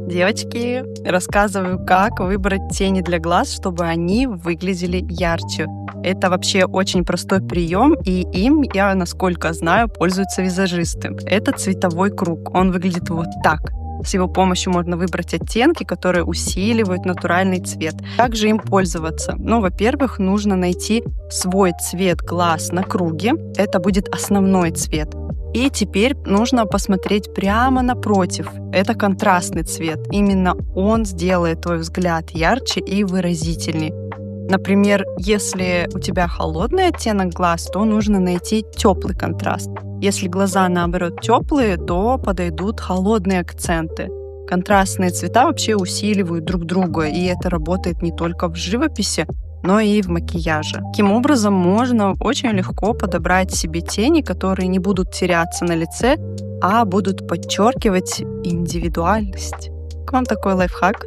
Девочки, рассказываю, как выбрать тени для глаз, чтобы они выглядели ярче. Это вообще очень простой прием, и им, я, насколько знаю, пользуются визажисты. Это цветовой круг. Он выглядит вот так. С его помощью можно выбрать оттенки, которые усиливают натуральный цвет. Как же им пользоваться? Ну, во-первых, нужно найти свой цвет глаз на круге. Это будет основной цвет. И теперь нужно посмотреть прямо напротив. Это контрастный цвет. Именно он сделает твой взгляд ярче и выразительней. Например, если у тебя холодный оттенок глаз, то нужно найти теплый контраст. Если глаза, наоборот, теплые, то подойдут холодные акценты. Контрастные цвета вообще усиливают друг друга, и это работает не только в живописи, но и в макияже. Таким образом, можно очень легко подобрать себе тени, которые не будут теряться на лице, а будут подчеркивать индивидуальность. К вам такой лайфхак.